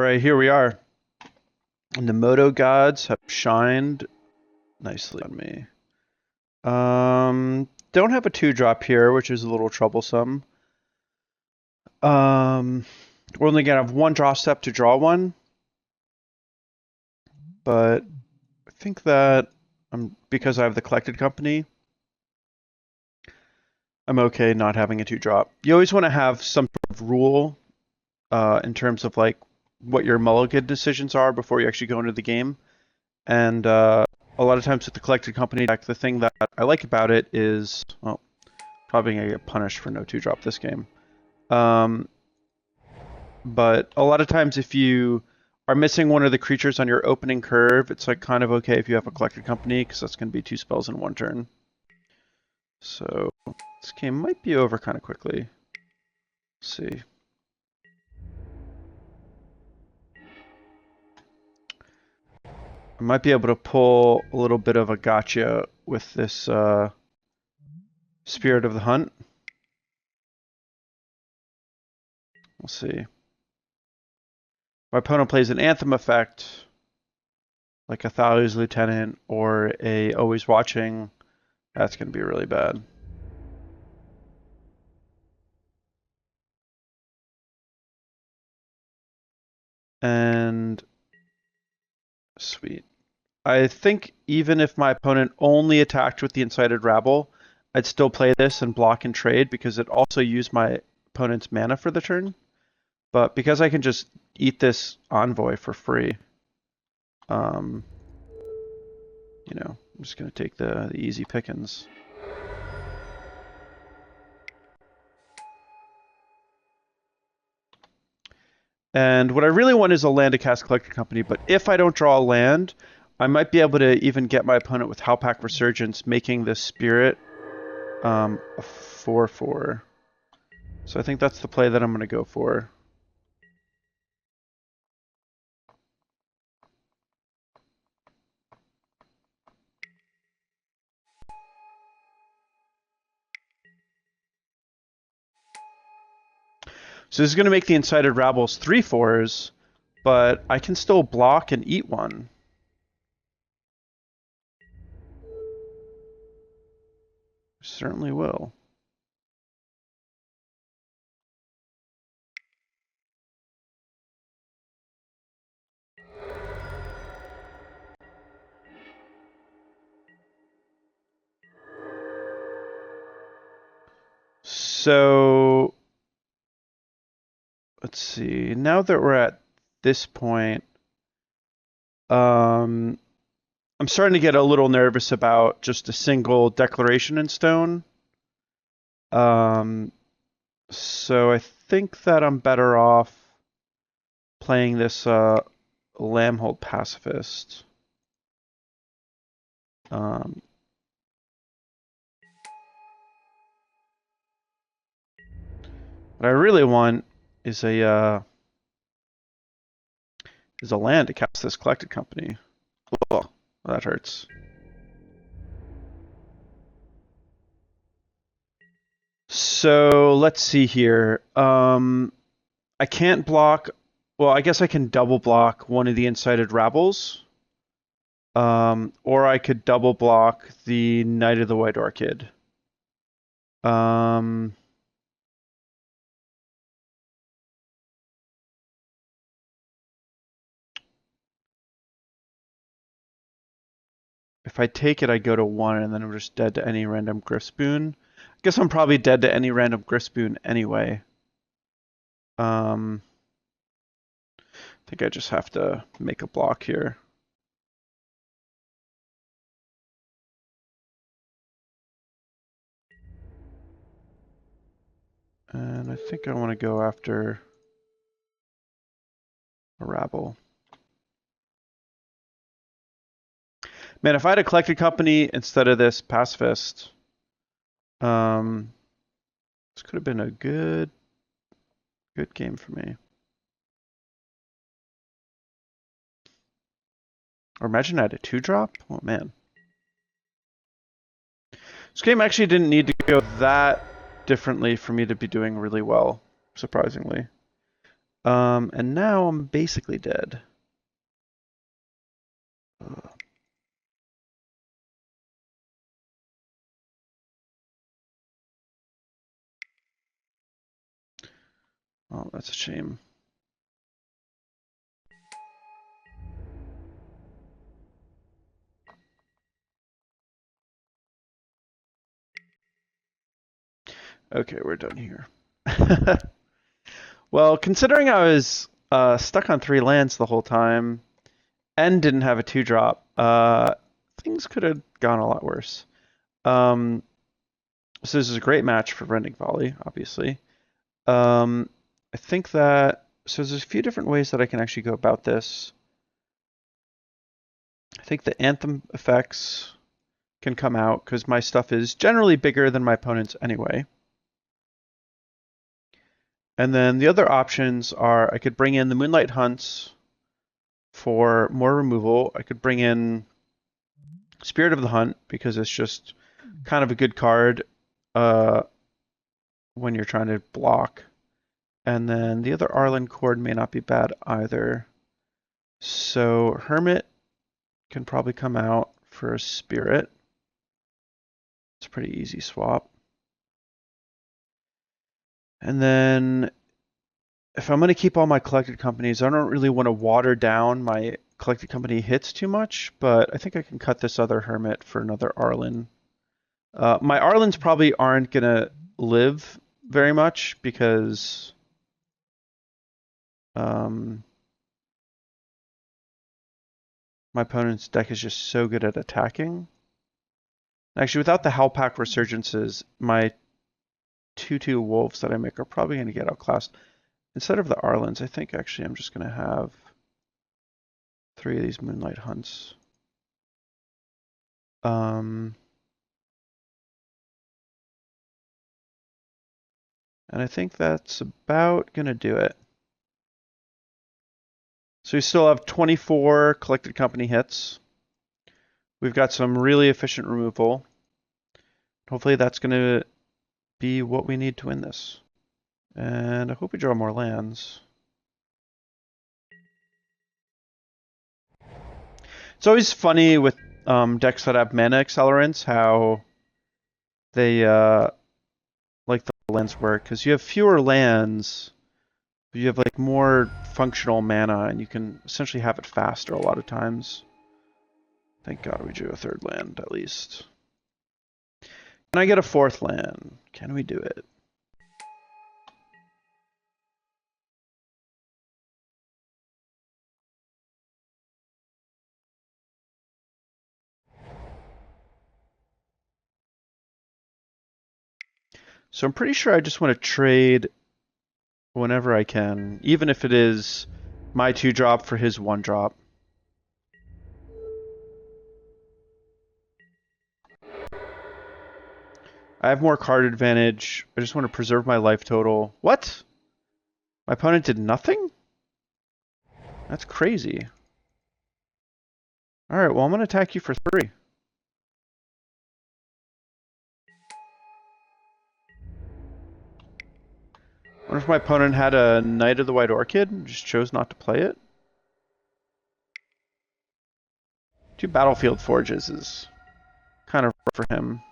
Alright, here we are. And the Moto gods have shined nicely on me. Don't have a 2-drop here, which is a little troublesome. We're only gonna have 1 draw step to draw one. But I think that because I have the Collected Company, I'm okay not having a 2-drop. You always want to have some sort of rule in terms of like what your mulligan decisions are before you actually go into the game. And a lot of times with the Collected Company deck, the thing that I like about it is, well, probably gonna get punished for no 2-drop this game. But a lot of times if you are missing one of the creatures on your opening curve, it's like kind of okay if you have a Collected Company, because that's going to be 2 spells in 1 turn. So this game might be over kind of quickly. Let's see. I might be able to pull a little bit of a gotcha with this Spirit of the Hunt. We'll see. My opponent plays an Anthem effect, like a Thalio's Lieutenant or a Always Watching. That's going to be really bad. And sweet. I think even if my opponent only attacked with the Incited Rabble, I'd still play this and block and trade because it also used my opponent's mana for the turn. But because I can just eat this Envoy for free, you know, I'm just going to take the easy pickings. And what I really want is a land to cast Collected Company, but if I don't draw a land, I might be able to even get my opponent with Howlpack Resurgence, making this Spirit a 4/4. So I think that's the play that I'm going to go for. So this is going to make the Incited Rabbles 3/4s, but I can still block and eat one. Certainly will. So let's see. Now that we're at this point, I'm starting to get a little nervous about just a single Declaration in Stone. So I think that I'm better off playing this Lambholt Pacifist. What I really want is a land to cast this Collected Company. Oh, that hurts. So let's see here. I can't block. Well, I guess I can double block one of the Incited Rabbles. Or I could double block the Knight of the White Orchid. If I take it, I go to 1, and then I'm just dead to any random Grifspoon. I guess I'm probably dead to any random Grifspoon anyway. I think I just have to make a block here. And I think I want to go after a Rabble. Man, if I had a Collected Company instead of this Pacifist, this could have been a good game for me. Or imagine I had a 2-drop? Oh man. This game actually didn't need to go that differently for me to be doing really well, surprisingly. And now I'm basically dead. Oh, that's a shame. Okay, we're done here. Well, considering I was stuck on 3 lands the whole time and didn't have a 2-drop, things could have gone a lot worse. So this is a great match for Rending Volley, obviously. I think that, so there's a few different ways that I can actually go about this. I think the Anthem effects can come out because my stuff is generally bigger than my opponent's anyway. And then the other options are I could bring in the Moonlight Hunts for more removal. I could bring in Spirit of the Hunt because it's just kind of a good card when you're trying to block. And then the other Arlinn chord may not be bad either. So Hermit can probably come out for a Spirit. It's a pretty easy swap. And then if I'm going to keep all my collected companies, I don't really want to water down my collected company hits too much, but I think I can cut this other Hermit for another Arlinn. My Arlinns probably aren't going to live very much because my opponent's deck is just so good at attacking. Actually, without the Howlpack Resurgences, my 2/2 wolves that I make are probably going to get outclassed. Instead of the Arlinns, I think actually I'm just going to have 3 of these Moonlight Hunts. And I think that's about going to do it. So we still have 24 collected company hits. We've got some really efficient removal. Hopefully that's going to be what we need to win this. And I hope we draw more lands. It's always funny with decks that have mana accelerants how they like the lands work, because you have fewer lands, but you have like more functional mana, and you can essentially have it faster a lot of times. Thank God we drew a 3rd land at least. Can I get a 4th land? Can we do it? So I'm pretty sure I just want to trade whenever I can, even if it is my 2-drop for his 1-drop. I have more card advantage. I just want to preserve my life total. What? My opponent did nothing? That's crazy. Alright, well I'm going to attack you for 3. I wonder if my opponent had a Knight of the White Orchid and just chose not to play it. 2 Battlefield Forges is kind of rough for him.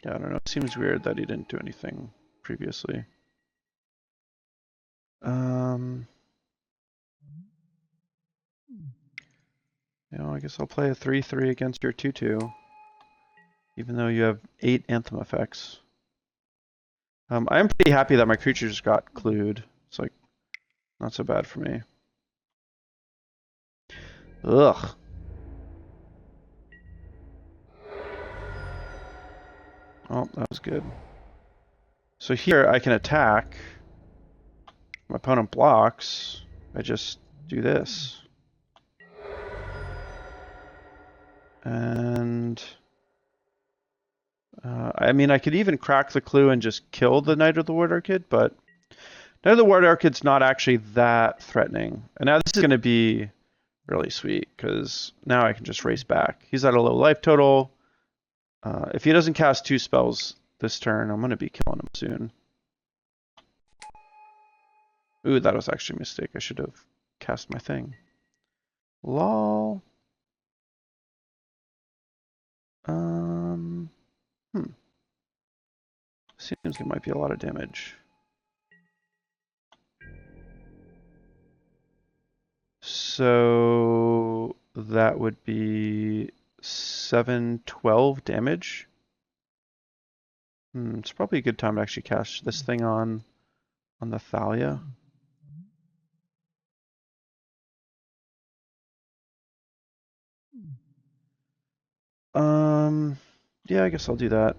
Yeah, I don't know. It seems weird that he didn't do anything previously. You know, I guess I'll play a 3/3 against your 2/2, even though you have 8 Anthem effects. I'm pretty happy that my creatures got clued. It's like, not so bad for me. Ugh. Oh, that was good. So here I can attack. My opponent blocks. I just do this. And I mean, I could even crack the clue and just kill the Knight of the White Orchid, but Knight of the White Orchid's not actually that threatening. And now this is going to be really sweet, because now I can just race back. He's at a low life total. If he doesn't cast 2 spells this turn, I'm going to be killing him soon. Ooh, that was actually a mistake. I should have cast my thing. Lol. Seems like it might be a lot of damage. So that would be 7-12 damage. It's probably a good time to actually cast this thing on the Thalia. Yeah, I guess I'll do that.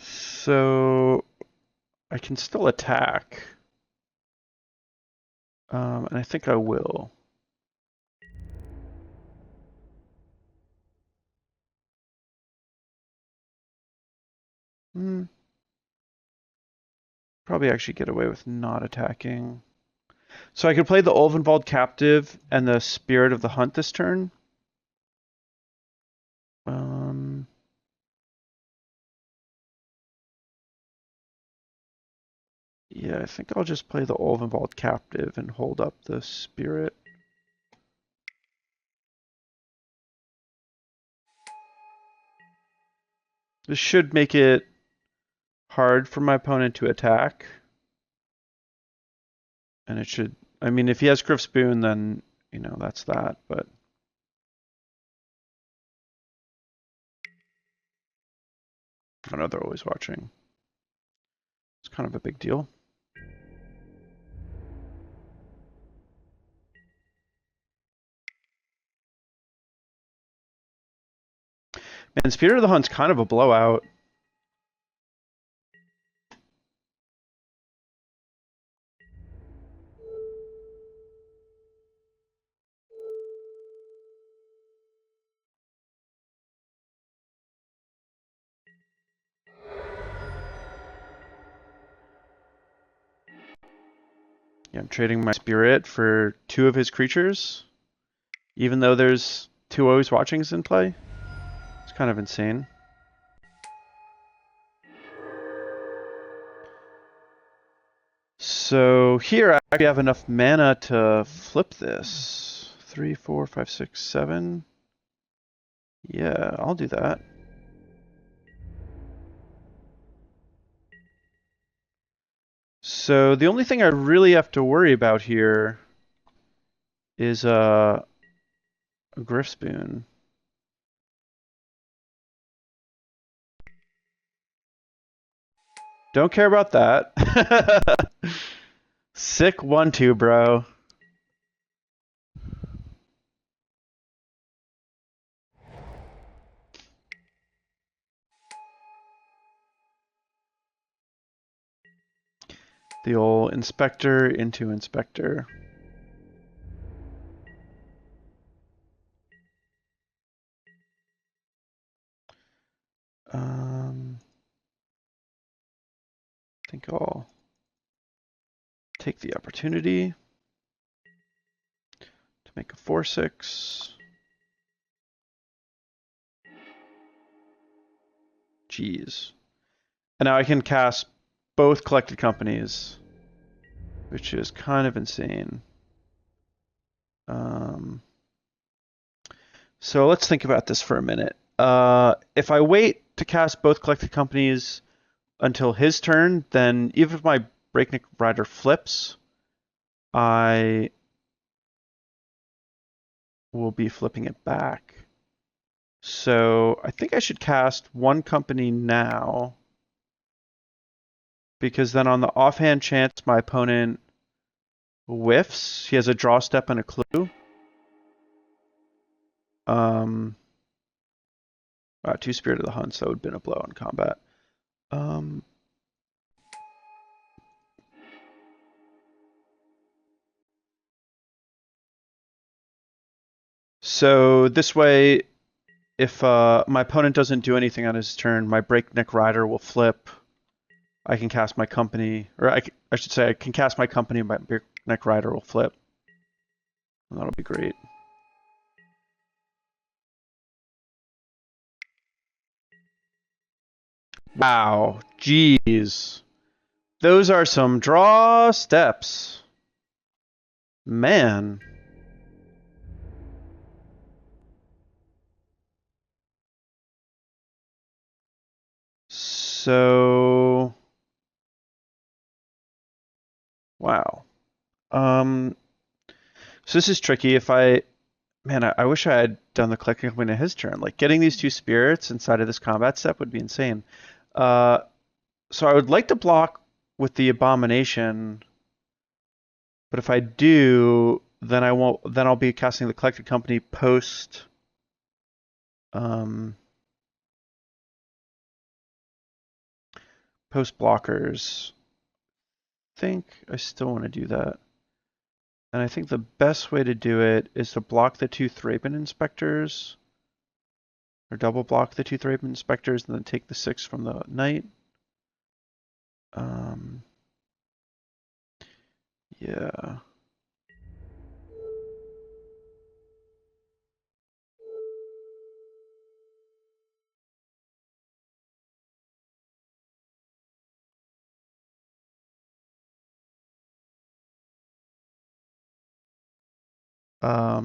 So I can still attack. And I think I will. Probably actually get away with not attacking. So I could play the Ulvenwald Captive and the Spirit of the Hunt this turn. Yeah, I think I'll just play the Ulvenwald Captive and hold up the Spirit. This should make it hard for my opponent to attack. And it should, I mean, if he has Griff Spoon, then, you know, that's that, but. I know they're always watching. It's kind of a big deal. Man, Spirit of the Hunt's kind of a blowout. Yeah, I'm trading my Spirit for 2 of his creatures, even though there's 2 always watchings in play. It's kind of insane. So here I actually have enough mana to flip this. 3, 4, 5, 6, 7. Yeah, I'll do that. So the only thing I really have to worry about here is a Griff Spoon. Don't care about that. Sick 1-2, bro. The old Inspector into Inspector. I think I'll take the opportunity to make a 4/6. Jeez. And now I can cast both Collected Companies, which is kind of insane. So let's think about this for a minute. If I wait to cast both Collected Companies until his turn, then even if my Breakneck Rider flips, I will be flipping it back. So I think I should cast 1 company now, because then on the offhand chance my opponent whiffs, he has a draw step and a clue. Wow, 2 Spirit of the Hunts, that would have been a blow in combat. So this way, if my opponent doesn't do anything on his turn, my Breakneck Rider will flip. I can cast my company, or I should say I can cast my company, and my Breakneck Rider will flip. And that'll be great. Wow, jeez. Those are some draw steps. Man. So, wow. So this is tricky. If I wish I had done the collecting company in his turn. Like getting these 2 spirits inside of this combat step would be insane. So I would like to block with the Abomination, but if I do, then I won't. Then I'll be casting the collected company post. Post blockers. I think I still want to do that. And I think the best way to do it is to block the 2 Thraben Inspectors. Or double block the 2 Thraben Inspectors and then take the 6 from the Knight. Yeah. A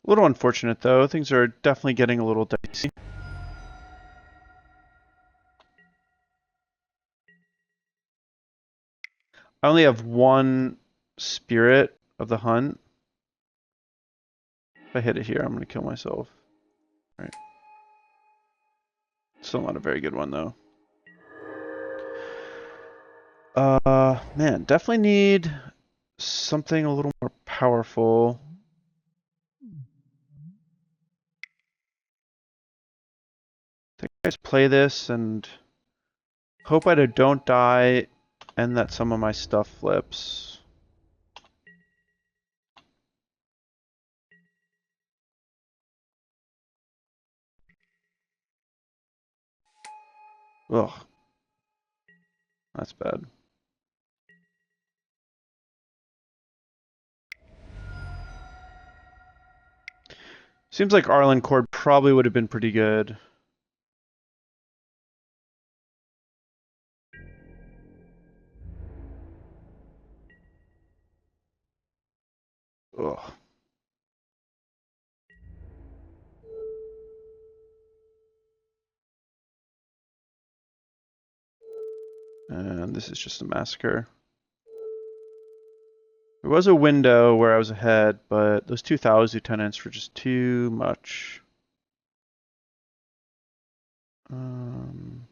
little unfortunate though. Things are definitely getting a little dicey. I only have 1 Spirit of the Hunt. If I hit it here, I'm going to kill myself. All right. Still not a very good one though. Man, definitely need something a little more powerful. I think I just play this and hope I don't die and that some of my stuff flips. Ugh. That's bad. Seems like Arlinn Cord probably would have been pretty good. Ugh. And this is just a massacre. There was a window where I was ahead, but those 2 Thou's Lieutenants were just too much. And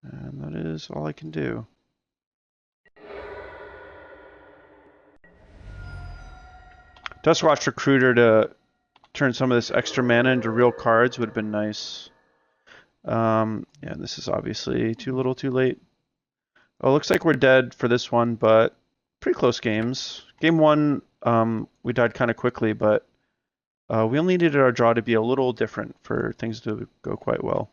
that is all I can do. Duskwatch Recruiter to turn some of this extra mana into real cards would have been nice. Yeah, this is obviously too little too late. Oh, looks like we're dead for this one, but pretty close games. Game 1, we died kind of quickly, but we only needed our draw to be a little different for things to go quite well.